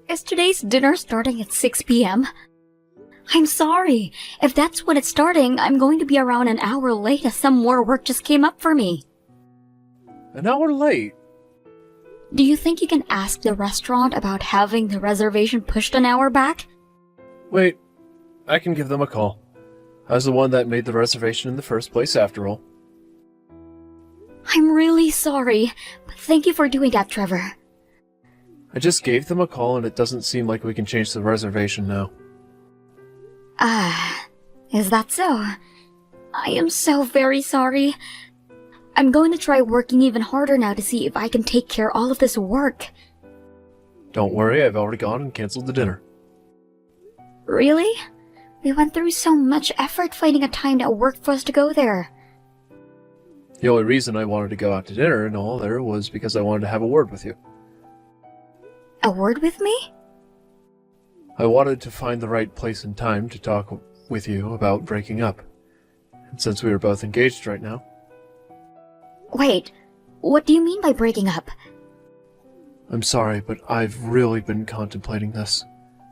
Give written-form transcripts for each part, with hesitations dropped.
Is today's dinner starting at 6 p.m.? I'm sorry. If that's when it's starting, I'm going to be around an hour late as some more work just came up for me. An hour late? Do you think you can ask the restaurant about having the reservation pushed an hour back? Wait, I can give them a call. I was the one that made the reservation in the first place, after all. I'm really sorry, but thank you for doing that, Trevor. I just gave them a call and it doesn't seem like we can change the reservation now. Is that so? I am so very sorry. I'm going to try working even harder now to see if I can take care of all of this work. Don't worry, I've already gone and canceled the dinner. Really? We went through so much effort finding a time that worked for us to go there. The only reason I wanted to go out to dinner and all there was because I wanted to have a word with you. A word with me? I wanted to find the right place and time to talk with you about breaking up. And since we are both engaged right now... Wait, what do you mean by breaking up? I'm sorry, but I've really been contemplating this.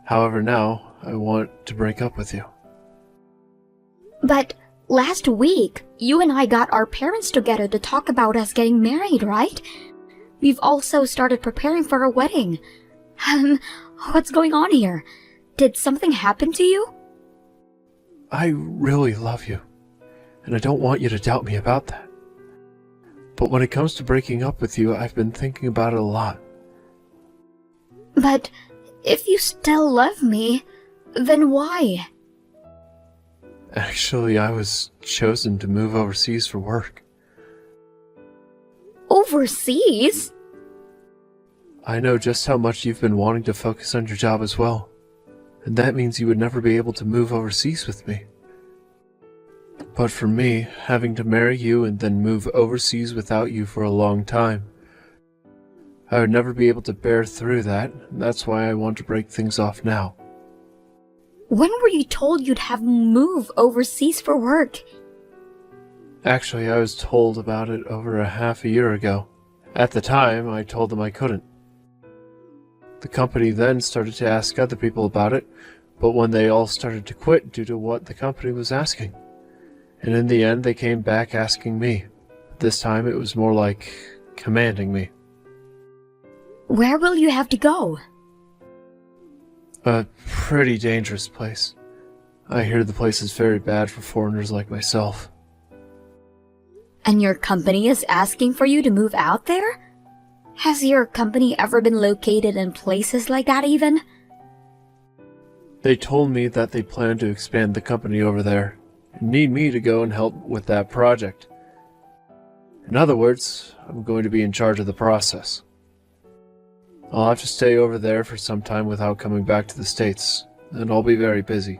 However, now, I want to break up with you. But last week, you and I got our parents together to talk about us getting married, right? We've also started preparing for a wedding. What's going on here? Did something happen to you? I really love you, and I don't want you to doubt me about that. But when it comes to breaking up with you, I've been thinking about it a lot. But if you still love me, then why? Actually, I was chosen to move overseas for work. Overseas? I know just how much you've been wanting to focus on your job as well. And that means you would never be able to move overseas with me. But for me, having to marry you and then move overseas without you for a long time, I would never be able to bear through that, and that's why I want to break things off now. When were you told you'd have move overseas for work? Actually, I was told about it over a half a year ago. At the time, I told them I couldn't. The company then started to ask other people about it, but when they all started to quit due to what the company was asking. And in the end, they came back asking me. This time, it was more like commanding me. Where will you have to go? A pretty dangerous place. I hear the place is very bad for foreigners like myself. And your company is asking for you to move out there? Has your company ever been located in places like that even? They told me that they plan to expand the company over there and need me to go and help with that project. In other words, I'm going to be in charge of the process. I'll have to stay over there for some time without coming back to the States, and I'll be very busy.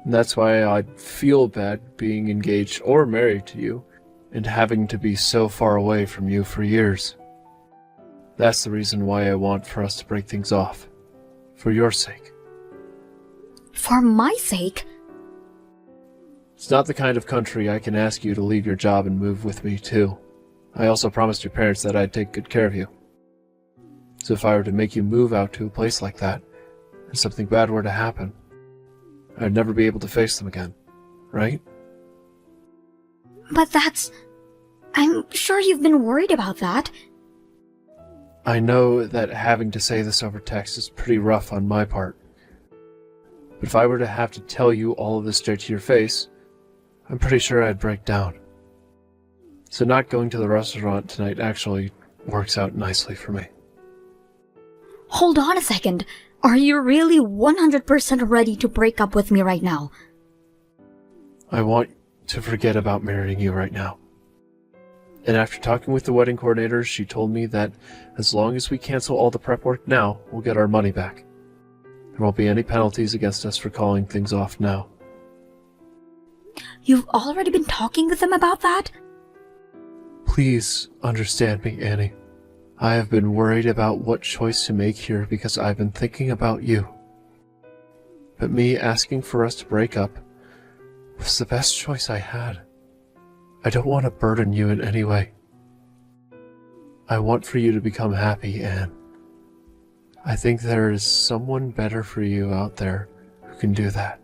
And that's why I'd feel bad being engaged or married to you and having to be so far away from you for years. That's the reason why I want for us to break things off. For your sake. For my sake? It's not the kind of country I can ask you to leave your job and move with me too. I also promised your parents that I'd take good care of you. So if I were to make you move out to a place like that, and something bad were to happen, I'd never be able to face them again, right? But I'm sure you've been worried about that. I know that having to say this over text is pretty rough on my part. But if I were to have to tell you all of this straight to your face, I'm pretty sure I'd break down. So not going to the restaurant tonight actually works out nicely for me. Hold on a second. Are you really 100% ready to break up with me right now? I want to forget about marrying you right now. And after talking with the wedding coordinator, she told me that as long as we cancel all the prep work now, we'll get our money back. There won't be any penalties against us for calling things off now. You've already been talking with them about that? Please understand me, Annie. I have been worried about what choice to make here because I've been thinking about you. But me asking for us to break up was the best choice I had. I don't want to burden you in any way. I want for you to become happy, Anne. I think there is someone better for you out there who can do that.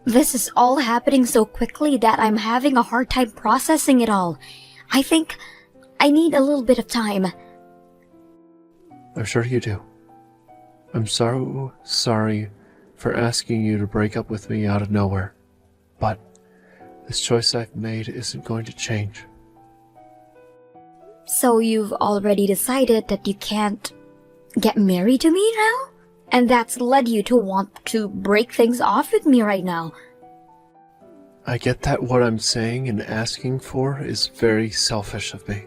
This is all happening so quickly that I'm having a hard time processing it all. I think I need a little bit of time. I'm sure you do. I'm so sorry for asking you to break up with me out of nowhere, but this choice I've made isn't going to change. So you've already decided that you can't get married to me now? And that's led you to want to break things off with me right now. I get that what I'm saying and asking for is very selfish of me.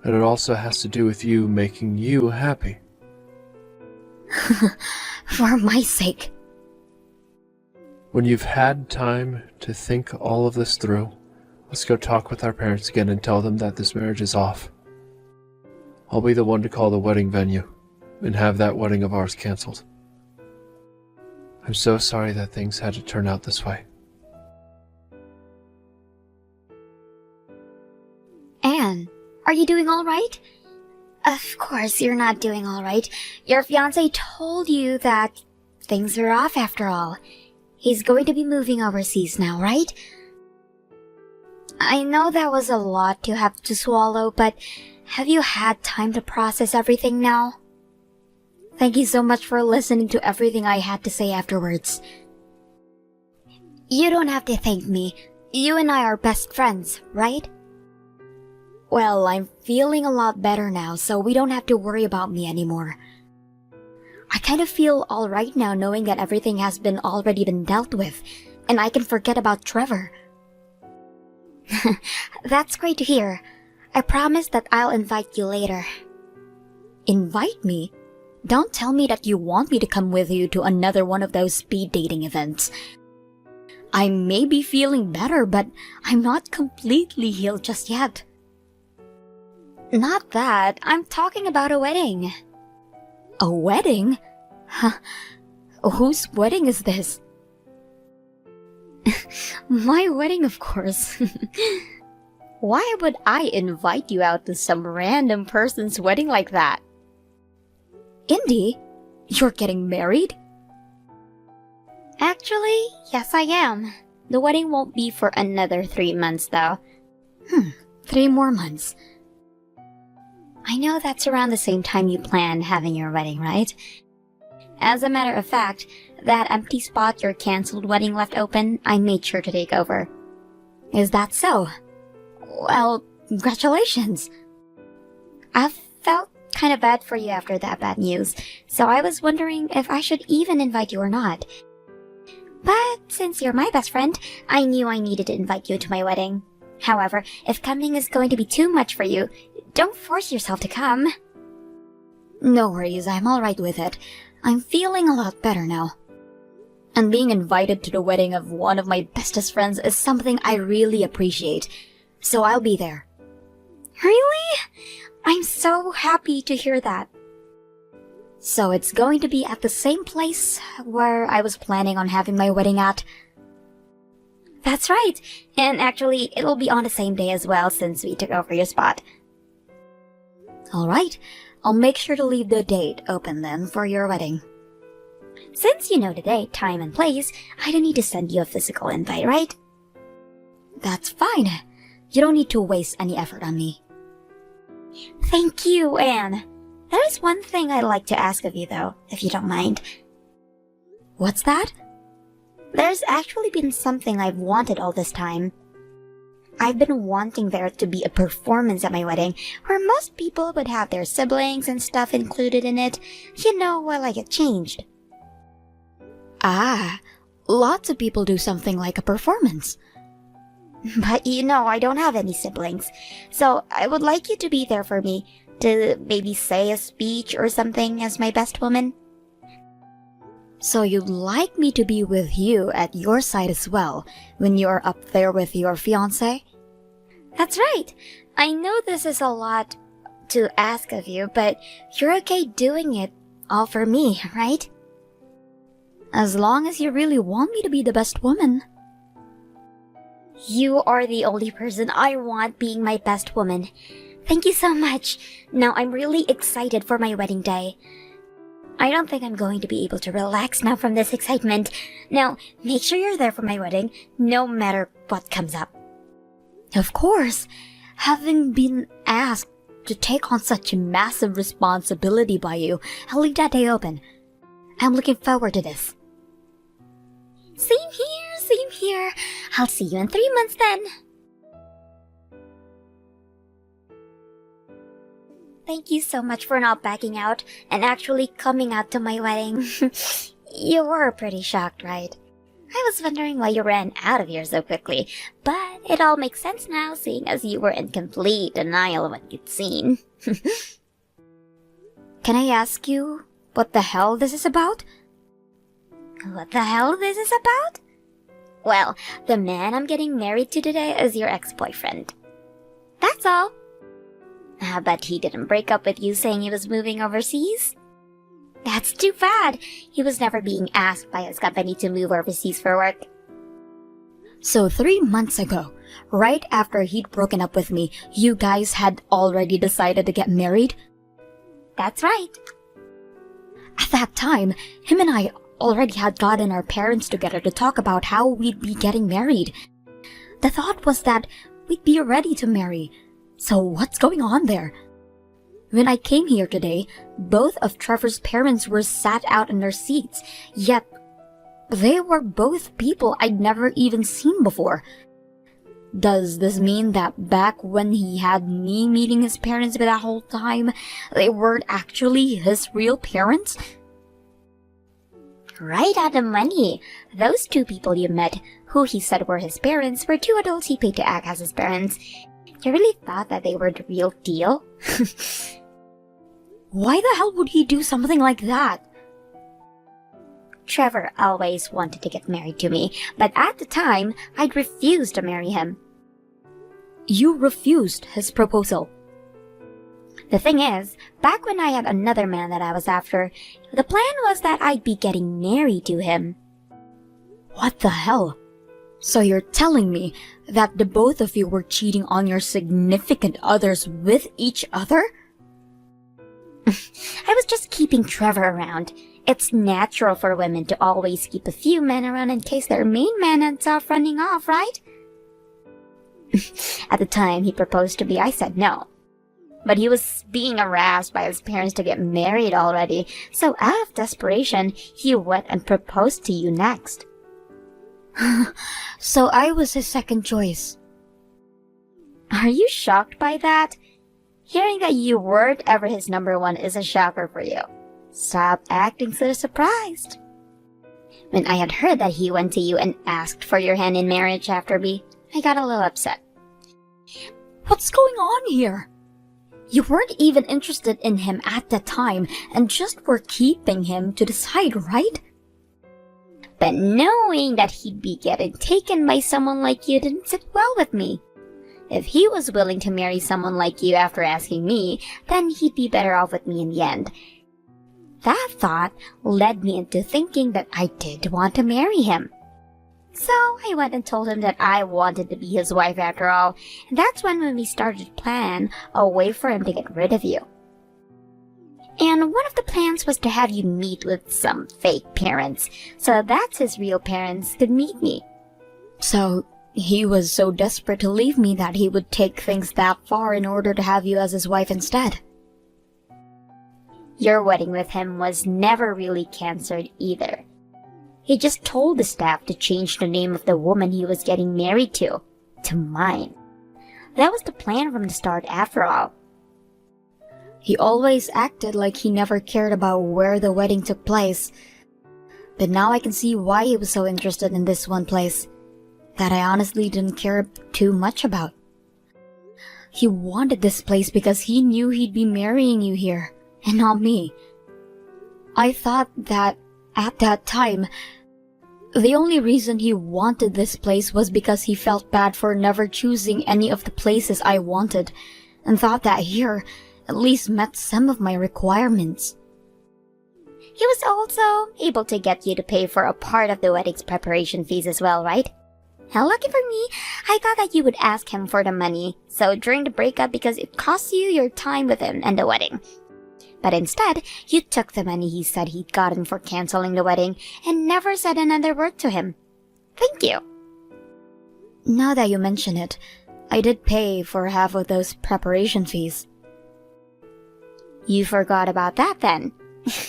And it also has to do with you making you happy. For my sake. When you've had time to think all of this through, let's go talk with our parents again and tell them that this marriage is off. I'll be the one to call the wedding venue and have that wedding of ours canceled. I'm so sorry that things had to turn out this way. Anne, are you doing all right? Of course you're not doing all right. Your fiancé told you that things are off after all. He's going to be moving overseas now, right? I know that was a lot to have to swallow, but have you had time to process everything now? Thank you so much for listening to everything I had to say afterwards. You don't have to thank me. You and I are best friends, right? Well, I'm feeling a lot better now, so we don't have to worry about me anymore. I kind of feel alright now knowing that everything has already been dealt with, and I can forget about Trevor. That's great to hear. I promise that I'll invite you later. Invite me? Don't tell me that you want me to come with you to another one of those speed dating events. I may be feeling better, but I'm not completely healed just yet. Not that. I'm talking about a wedding. A wedding? Huh. Whose wedding is this? My wedding, of course. Why would I invite you out to some random person's wedding like that? Indy, you're getting married? Actually, yes I am. The wedding won't be for another 3 months though. 3 more months. I know that's around the same time you plan having your wedding, right? As a matter of fact, that empty spot your cancelled wedding left open, I made sure to take over. Is that so? Well, congratulations. I felt kind of bad for you after that bad news, so I was wondering if I should even invite you or not. But since you're my best friend, I knew I needed to invite you to my wedding. However, if coming is going to be too much for you, don't force yourself to come. No worries, I'm alright with it. I'm feeling a lot better now. And being invited to the wedding of one of my bestest friends is something I really appreciate. So I'll be there. Really? I'm so happy to hear that. So it's going to be at the same place where I was planning on having my wedding at? That's right. And actually, it'll be on the same day as well since we took over your spot. Alright, I'll make sure to leave the date open then for your wedding. Since you know the date, time, and place, I don't need to send you a physical invite, right? That's fine. You don't need to waste any effort on me. Thank you, Anne. There is one thing I'd like to ask of you, though, if you don't mind. What's that? There's actually been something I've wanted all this time. I've been wanting there to be a performance at my wedding, where most people would have their siblings and stuff included in it, you know, while I get changed. Ah, lots of people do something like a performance. But you know, I don't have any siblings, so I would like you to be there for me, to maybe say a speech or something as my best woman. So you'd like me to be with you at your side as well, when you're up there with your fiancé? That's right. I know this is a lot to ask of you, but you're okay doing it all for me, right? As long as you really want me to be the best woman. You are the only person I want being my best woman. Thank you so much. Now I'm really excited for my wedding day. I don't think I'm going to be able to relax now from this excitement. Now, make sure you're there for my wedding, no matter what comes up. Of course. Having been asked to take on such a massive responsibility by you, I'll leave that day open. I'm looking forward to this. Same here, same here. I'll see you in 3 months then. Thank you so much for not backing out and actually coming out to my wedding. You were pretty shocked, right? I was wondering why you ran out of here so quickly, but it all makes sense now, seeing as you were in complete denial of what you'd seen. Can I ask you what the hell this is about? What the hell this is about? Well, the man I'm getting married to today is your ex-boyfriend. That's all. But he didn't break up with you saying he was moving overseas? That's too bad. He was never being asked by his company to move overseas for work. So 3 months ago, right after he'd broken up with me, you guys had already decided to get married? That's right. At that time, him and I already had gotten our parents together to talk about how we'd be getting married. The thought was that we'd be ready to marry. So what's going on there? When I came here today, both of Trevor's parents were sat out in their seats, yet they were both people I'd never even seen before. Does this mean that back when he had me meeting his parents for that whole time, they weren't actually his real parents? Right on the money. Those two people you met, who he said were his parents, were two adults he paid to act as his parents. You really thought that they were the real deal? Why the hell would he do something like that? Trevor always wanted to get married to me, but at the time, I'd refused to marry him. You refused his proposal? The thing is, back when I had another man that I was after, the plan was that I'd be getting married to him. What the hell? So you're telling me that the both of you were cheating on your significant others with each other? I was just keeping Trevor around. It's natural for women to always keep a few men around in case their main man ends up running off, right? At the time he proposed to me, I said no. But he was being harassed by his parents to get married already, so out of desperation, he went and proposed to you next. So I was his second choice. Are you shocked by that? Hearing that you weren't ever his number one is a shocker for you. Stop acting so surprised. When I had heard that he went to you and asked for your hand in marriage after me, I got a little upset. What's going on here? You weren't even interested in him at the time and just were keeping him to the side, right? But knowing that he'd be getting taken by someone like you didn't sit well with me. If he was willing to marry someone like you after asking me, then he'd be better off with me in the end. That thought led me into thinking that I did want to marry him. So I went and told him that I wanted to be his wife after all, and that's when we started to plan a way for him to get rid of you. And one of the plans was to have you meet with some fake parents, so that his real parents could meet me. So he was so desperate to leave me that he would take things that far in order to have you as his wife instead. Your wedding with him was never really cancelled either. He just told the staff to change the name of the woman he was getting married to mine. That was the plan from the start after all. He always acted like he never cared about where the wedding took place. But now I can see why he was so interested in this one place that I honestly didn't care too much about. He wanted this place because he knew he'd be marrying you here, and not me. I thought that, at that time, the only reason he wanted this place was because he felt bad for never choosing any of the places I wanted, and thought that here at least met some of my requirements. He was also able to get you to pay for a part of the wedding's preparation fees as well, right? Lucky for me, I thought that you would ask him for the money, so during the breakup because it cost you your time with him and the wedding. But instead, you took the money he said he'd gotten for canceling the wedding and never said another word to him. Thank you. Now that you mention it, I did pay for half of those preparation fees. You forgot about that then?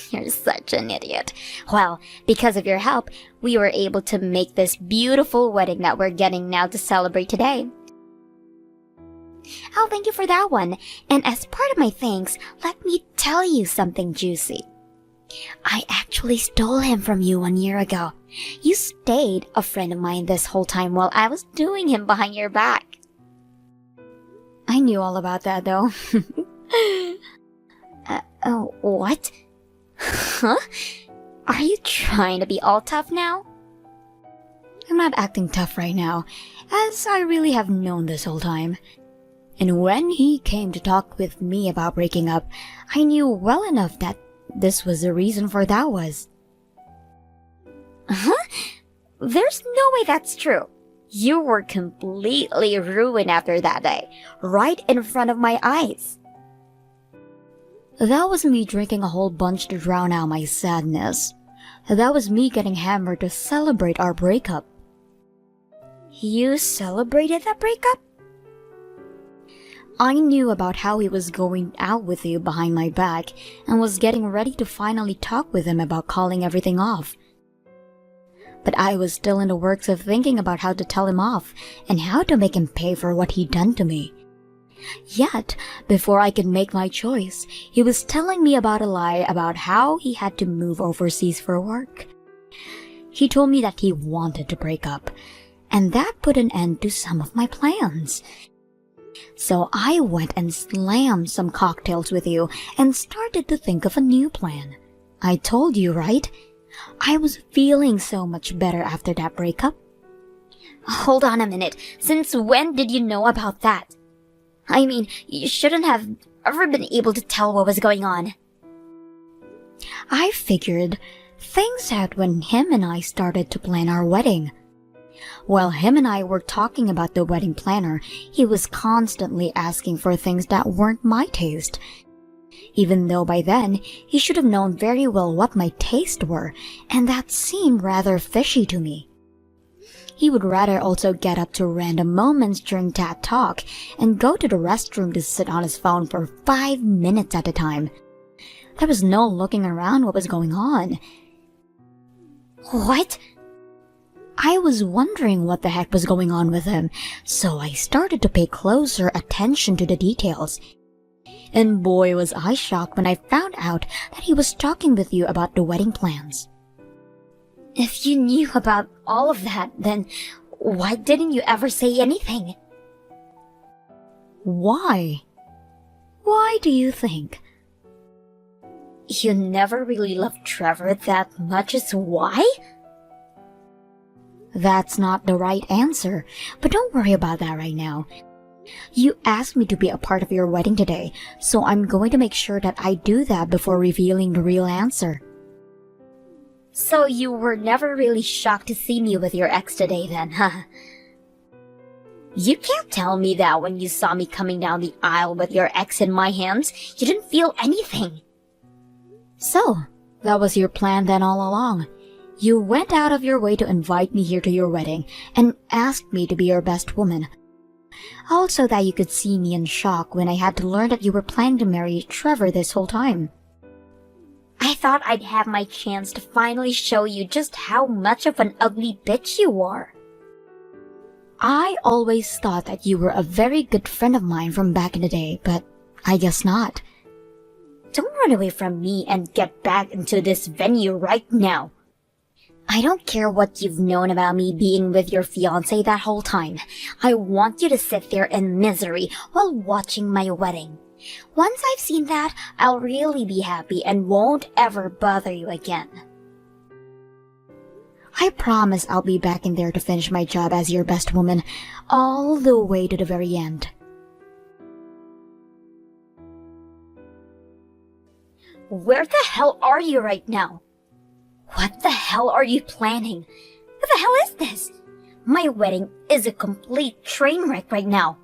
You're such an idiot. Well, because of your help, we were able to make this beautiful wedding that we're getting now to celebrate today. Oh, thank you for that one. And as part of my thanks, let me tell you something juicy. I actually stole him from you 1 year ago. You stayed a friend of mine this whole time while I was doing him behind your back. I knew all about that though. What? Huh? Are you trying to be all tough now? I'm not acting tough right now, as I really have known this whole time. And when he came to talk with me about breaking up, I knew well enough that this was the reason for that was. Huh? There's no way that's true. You were completely ruined after that day, right in front of my eyes. That was me drinking a whole bunch to drown out my sadness. That was me getting hammered to celebrate our breakup. You celebrated that breakup? I knew about how he was going out with you behind my back and was getting ready to finally talk with him about calling everything off. But I was still in the works of thinking about how to tell him off and how to make him pay for what he'd done to me. Yet, before I could make my choice, he was telling me about a lie about how he had to move overseas for work. He told me that he wanted to break up, and that put an end to some of my plans. So I went and slammed some cocktails with you and started to think of a new plan. I told you, right? I was feeling so much better after that breakup. Hold on a minute. Since when did you know about that? I mean, you shouldn't have ever been able to tell what was going on. I figured things out when him and I started to plan our wedding. While him and I were talking about the wedding planner, he was constantly asking for things that weren't my taste. Even though by then, he should have known very well what my tastes were, and that seemed rather fishy to me. He would rather also get up to random moments during that talk and go to the restroom to sit on his phone for 5 minutes at a time. There was no looking around what was going on. What? I was wondering what the heck was going on with him, so I started to pay closer attention to the details. And boy was I shocked when I found out that he was talking with you about the wedding plans. If you knew about all of that, then why didn't you ever say anything? Why? Why do you think? You never really loved Trevor that much is why? That's not the right answer, but don't worry about that right now. You asked me to be a part of your wedding today, so I'm going to make sure that I do that before revealing the real answer. So you were never really shocked to see me with your ex today then, huh? You can't tell me that when you saw me coming down the aisle with your ex in my hands, you didn't feel anything. So, that was your plan then all along. You went out of your way to invite me here to your wedding and asked me to be your best woman. Also that you could see me in shock when I had to learn that you were planning to marry Trevor this whole time. I thought I'd have my chance to finally show you just how much of an ugly bitch you are. I always thought that you were a very good friend of mine from back in the day, but I guess not. Don't run away from me and get back into this venue right now. I don't care what you've known about me being with your fiancé that whole time. I want you to sit there in misery while watching my wedding. Once I've seen that, I'll really be happy and won't ever bother you again. I promise I'll be back in there to finish my job as your best woman, all the way to the very end. Where the hell are you right now? What the hell are you planning? What the hell is this? My wedding is a complete train wreck right now.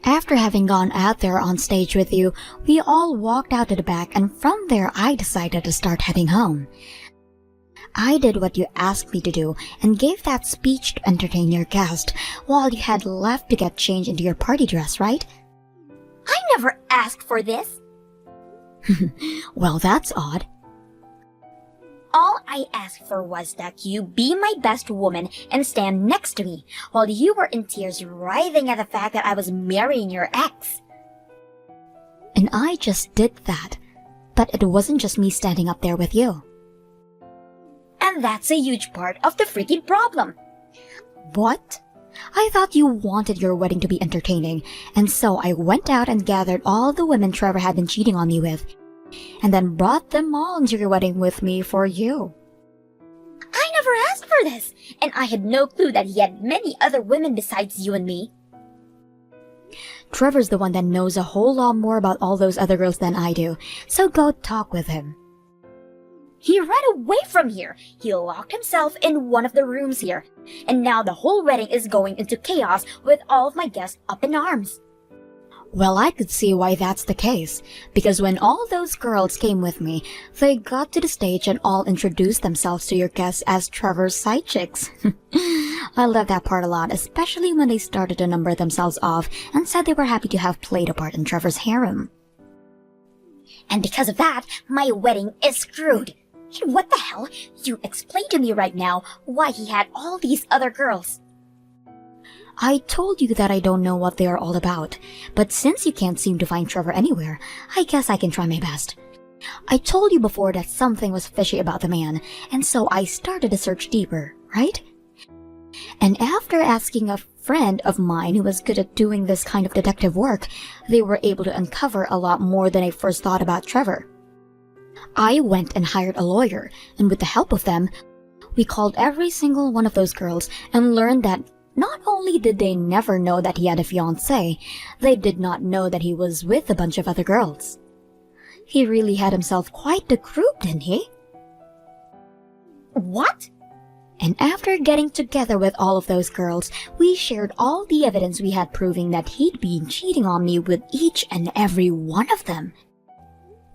After having gone out there on stage with you, we all walked out to the back, and from there I decided to start heading home. I did what you asked me to do and gave that speech to entertain your guest while you had left to get changed into your party dress, right? I never asked for this. Well, that's odd. All I asked for was that you be my best woman and stand next to me while you were in tears writhing at the fact that I was marrying your ex. And I just did that. But it wasn't just me standing up there with you. And that's a huge part of the freaking problem. What? I thought you wanted your wedding to be entertaining, and so I went out and gathered all the women Trevor had been cheating on me with, and then brought them all into your wedding with me for you. I never asked for this, and I had no clue that he had many other women besides you and me. Trevor's the one that knows a whole lot more about all those other girls than I do, so go talk with him. He ran away from here. He locked himself in one of the rooms here. And now the whole wedding is going into chaos with all of my guests up in arms. Well, I could see why that's the case, because when all those girls came with me, they got to the stage and all introduced themselves to your guests as Trevor's side chicks. I love that part a lot, especially when they started to number themselves off and said they were happy to have played a part in Trevor's harem. And because of that, my wedding is screwed. What the hell? You explain to me right now why he had all these other girls. I told you that I don't know what they are all about, but since you can't seem to find Trevor anywhere, I guess I can try my best. I told you before that something was fishy about the man, and so I started to search deeper, right? And after asking a friend of mine who was good at doing this kind of detective work, they were able to uncover a lot more than I first thought about Trevor. I went and hired a lawyer, and with the help of them, we called every single one of those girls and learned that not only did they never know that he had a fiancé, they did not know that he was with a bunch of other girls. He really had himself quite the group, didn't he? What? And after getting together with all of those girls, we shared all the evidence we had proving that he'd been cheating on me with each and every one of them.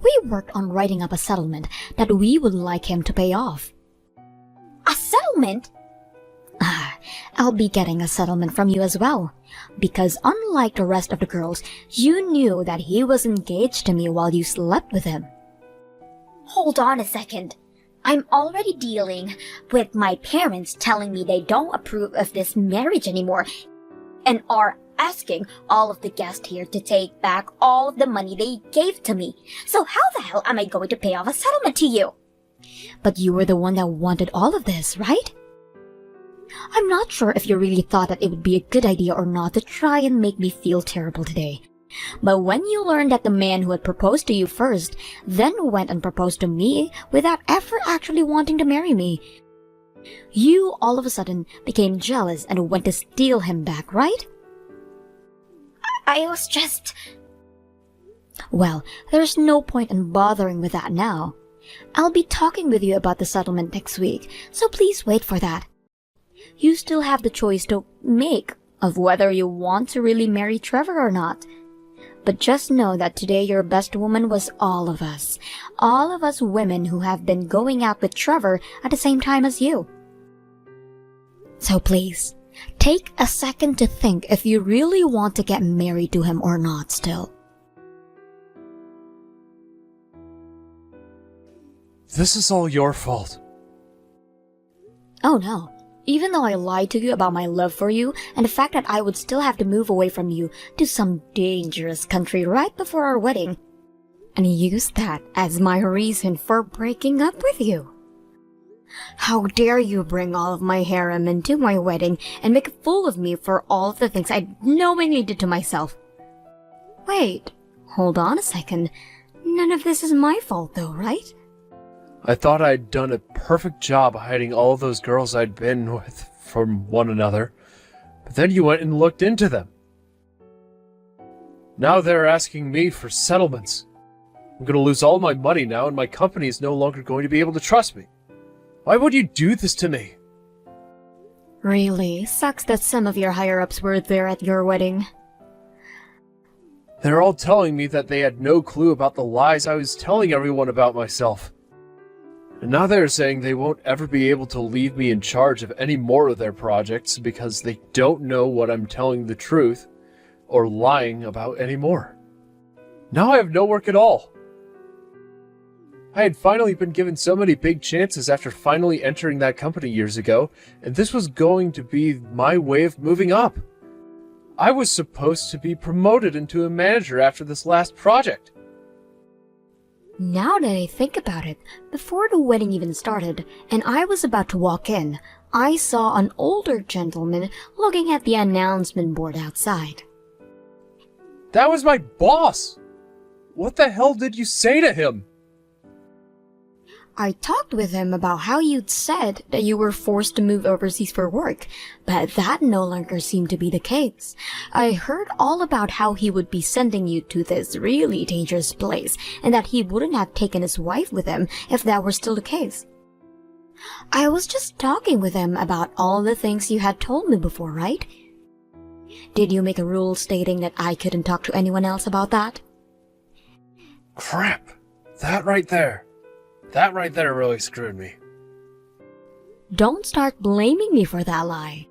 We worked on writing up a settlement that we would like him to pay off. A settlement? I'll be getting a settlement from you as well, because unlike the rest of the girls, you knew that he was engaged to me while you slept with him. Hold on a second. I'm already dealing with my parents telling me they don't approve of this marriage anymore and are asking all of the guests here to take back all of the money they gave to me. So how the hell am I going to pay off a settlement to you? But you were the one that wanted all of this, right? I'm not sure if you really thought that it would be a good idea or not to try and make me feel terrible today. But when you learned that the man who had proposed to you first then went and proposed to me without ever actually wanting to marry me, you all of a sudden became jealous and went to steal him back, right? I was just... Well, there's no point in bothering with that now. I'll be talking with you about the settlement next week, so please wait for that. You still have the choice to make of whether you want to really marry Trevor or not. But just know that today your best woman was all of us women who have been going out with Trevor at the same time as you. So please, take a second to think if you really want to get married to him or not still. This is all your fault. Oh no. Even though I lied to you about my love for you and the fact that I would still have to move away from you to some dangerous country right before our wedding, and used that as my reason for breaking up with you. How dare you bring all of my harem into my wedding and make a fool of me for all of the things I knowingly did to myself. Wait, hold on a second. None of this is my fault though, right? I thought I'd done a perfect job hiding all those girls I'd been with from one another, but then you went and looked into them. Now they're asking me for settlements. I'm going to lose all my money now, and my company is no longer going to be able to trust me. Why would you do this to me? Really, sucks that some of your higher-ups were there at your wedding. They're all telling me that they had no clue about the lies I was telling everyone about myself. And now they're saying they won't ever be able to leave me in charge of any more of their projects because they don't know what I'm telling the truth or lying about anymore. Now I have no work at all. I had finally been given so many big chances after finally entering that company years ago, and this was going to be my way of moving up. I was supposed to be promoted into a manager after this last project. Now that I think about it, before the wedding even started, and I was about to walk in, I saw an older gentleman looking at the announcement board outside. That was my boss! What the hell did you say to him? I talked with him about how you'd said that you were forced to move overseas for work, but that no longer seemed to be the case. I heard all about how he would be sending you to this really dangerous place, and that he wouldn't have taken his wife with him if that were still the case. I was just talking with him about all the things you had told me before, right? Did you make a rule stating that I couldn't talk to anyone else about that? Crap. That right there really screwed me. Don't start blaming me for that lie.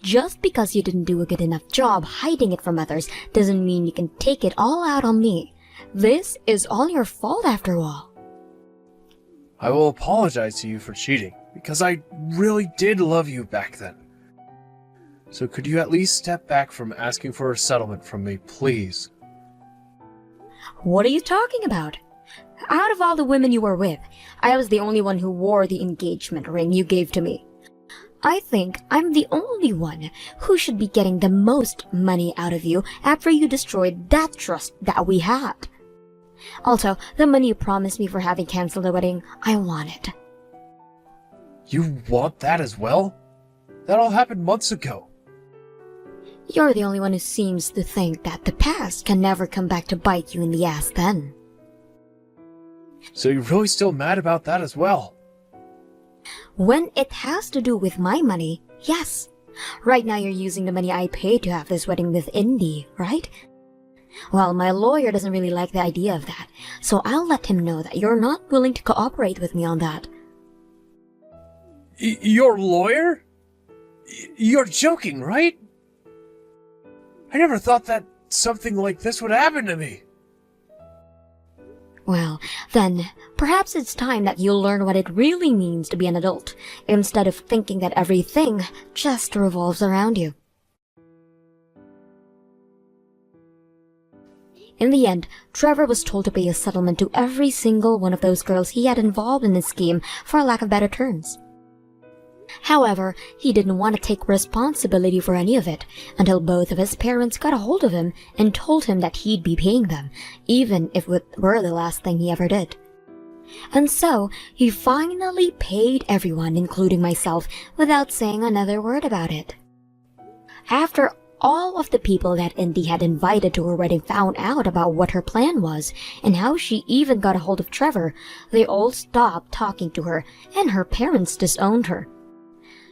Just because you didn't do a good enough job hiding it from others doesn't mean you can take it all out on me. This is all your fault after all. I will apologize to you for cheating, because I really did love you back then. So could you at least step back from asking for a settlement from me, please? What are you talking about? Out of all the women you were with, I was the only one who wore the engagement ring you gave to me. I think I'm the only one who should be getting the most money out of you after you destroyed that trust that we had. Also, the money you promised me for having canceled the wedding, I want it. You want that as well? That all happened months ago. You're the only one who seems to think that the past can never come back to bite you in the ass then. So you're really still mad about that as well? When it has to do with my money, yes. Right now you're using the money I paid to have this wedding with Indy, right? Well, my lawyer doesn't really like the idea of that, so I'll let him know that you're not willing to cooperate with me on that. Your lawyer? You're joking, right? I never thought that something like this would happen to me. Well, then, perhaps it's time that you'll learn what it really means to be an adult, instead of thinking that everything just revolves around you. In the end, Trevor was told to pay a settlement to every single one of those girls he had involved in the scheme, for lack of better terms. However, he didn't want to take responsibility for any of it until both of his parents got a hold of him and told him that he'd be paying them, even if it were the last thing he ever did. And so, he finally paid everyone, including myself, without saying another word about it. After all of the people that Indy had invited to her wedding found out about what her plan was and how she even got a hold of Trevor, they all stopped talking to her, and her parents disowned her.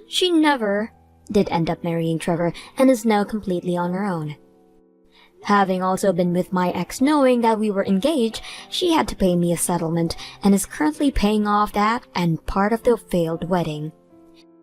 She never did end up marrying Trevor and is now completely on her own. Having also been with my ex knowing that we were engaged, she had to pay me a settlement and is currently paying off that and part of the failed wedding.